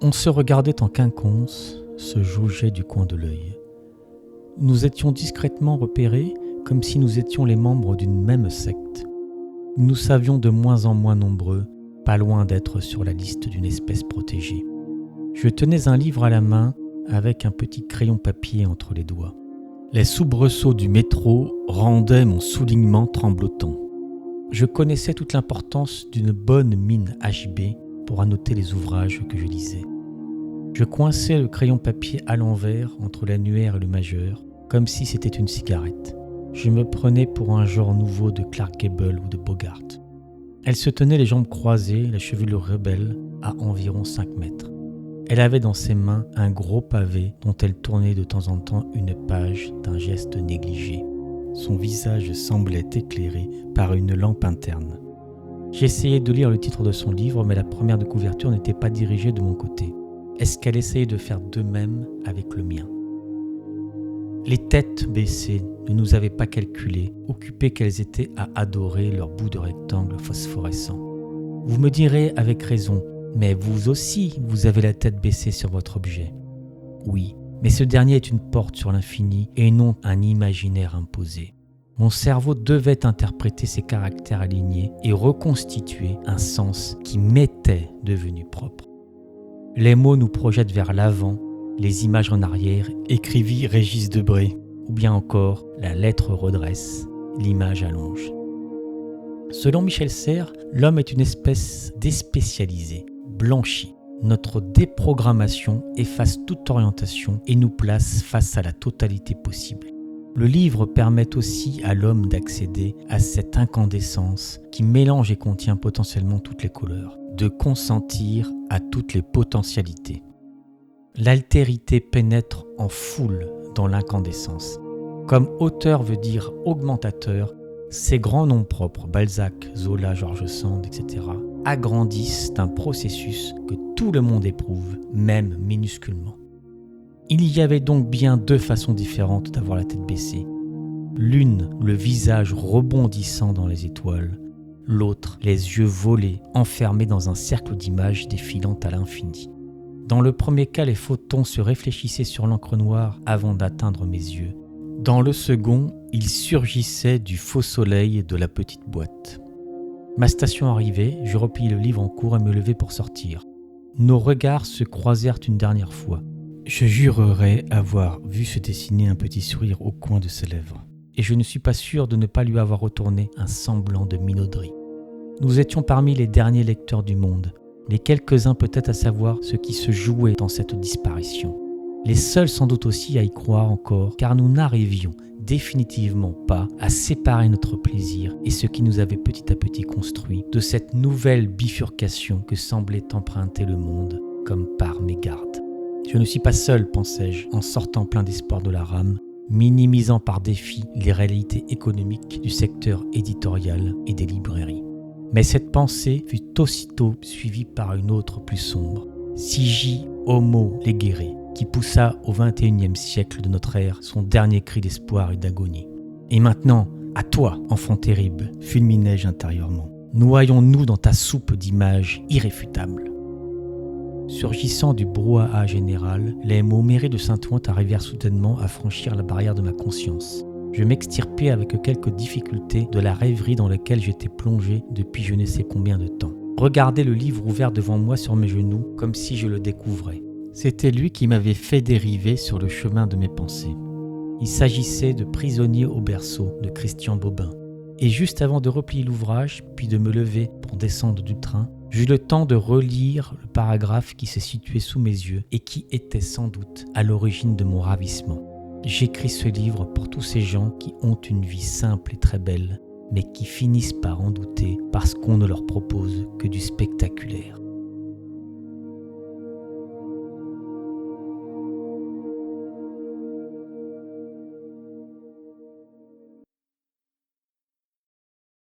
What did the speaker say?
On se regardait en quinconce, se jaugeait du coin de l'œil. Nous étions discrètement repérés, comme si nous étions les membres d'une même secte. Nous savions de moins en moins nombreux, pas loin d'être sur la liste d'une espèce protégée. Je tenais un livre à la main, avec un petit crayon papier entre les doigts. Les soubresauts du métro rendaient mon soulignement tremblotant. Je connaissais toute l'importance d'une bonne mine HB pour annoter les ouvrages que je lisais. Je coinçais le crayon papier à l'envers entre l'annuaire et le majeur, comme si c'était une cigarette. Je me prenais pour un genre nouveau de Clark Gable ou de Bogart. Elle se tenait les jambes croisées, la chevelure rebelle, à environ 5 mètres. Elle avait dans ses mains un gros pavé dont elle tournait de temps en temps une page d'un geste négligé. Son visage semblait éclairé par une lampe interne. J'essayais de lire le titre de son livre, mais la première de couverture n'était pas dirigée de mon côté. Est-ce qu'elle essayait de faire de même avec le mien ? Les têtes baissées ne nous avaient pas calculés, occupées qu'elles étaient à adorer leur bout de rectangle phosphorescent. Vous me direz avec raison, mais vous aussi, vous avez la tête baissée sur votre objet. Oui, mais ce dernier est une porte sur l'infini et non un imaginaire imposé. Mon cerveau devait interpréter ces caractères alignés et reconstituer un sens qui m'était devenu propre. Les mots nous projettent vers l'avant, les images en arrière, écrivit Régis Debray, ou bien encore la lettre redresse, l'image allonge. Selon Michel Serres, l'homme est une espèce déspécialisée, blanchie. Notre déprogrammation efface toute orientation et nous place face à la totalité possible. Le livre permet aussi à l'homme d'accéder à cette incandescence qui mélange et contient potentiellement toutes les couleurs, de consentir à toutes les potentialités. L'altérité pénètre en foule dans l'incandescence. Comme auteur veut dire augmentateur, ces grands noms propres, Balzac, Zola, George Sand, etc., agrandissent un processus que tout le monde éprouve, même minusculement. Il y avait donc bien 2 façons différentes d'avoir la tête baissée. L'une, le visage rebondissant dans les étoiles. L'autre, les yeux volés, enfermés dans un cercle d'images défilant à l'infini. Dans le premier cas, les photons se réfléchissaient sur l'encre noire avant d'atteindre mes yeux. Dans le second, ils surgissaient du faux soleil de la petite boîte. Ma station arrivait, je repliai le livre en cours et me levai pour sortir. Nos regards se croisèrent une dernière fois. Je jurerais avoir vu se dessiner un petit sourire au coin de ses lèvres. Et je ne suis pas sûr de ne pas lui avoir retourné un semblant de minauderie. Nous étions parmi les derniers lecteurs du monde, les quelques-uns peut-être à savoir ce qui se jouait dans cette disparition. Les seuls sans doute aussi à y croire encore, car nous n'arrivions définitivement pas à séparer notre plaisir et ce qui nous avait petit à petit construit de cette nouvelle bifurcation que semblait emprunter le monde comme par mégarde. Je ne suis pas seul, pensais-je, en sortant plein d'espoir de la rame, minimisant par défi les réalités économiques du secteur éditorial et des librairies. Mais cette pensée fut aussitôt suivie par une autre plus sombre. Sigi Homo Legere, qui poussa au XXIe siècle de notre ère son dernier cri d'espoir et d'agonie. Et maintenant, à toi, enfant terrible, fulminai-je intérieurement. Noyons-nous dans ta soupe d'images irréfutables. Surgissant du brouhaha général, les mots mérés de Saint-Ouen arrivèrent soudainement à franchir la barrière de ma conscience. Je m'extirpai avec quelques difficultés de la rêverie dans laquelle j'étais plongé depuis je ne sais combien de temps. Regardais le livre ouvert devant moi sur mes genoux comme si je le découvrais. C'était lui qui m'avait fait dériver sur le chemin de mes pensées. Il s'agissait de Prisonnier au berceau de Christian Bobin. Et juste avant de replier l'ouvrage, puis de me lever pour descendre du train, j'eus le temps de relire le paragraphe qui se situait sous mes yeux et qui était sans doute à l'origine de mon ravissement. J'écris ce livre pour tous ces gens qui ont une vie simple et très belle, mais qui finissent par en douter parce qu'on ne leur propose que du spectaculaire.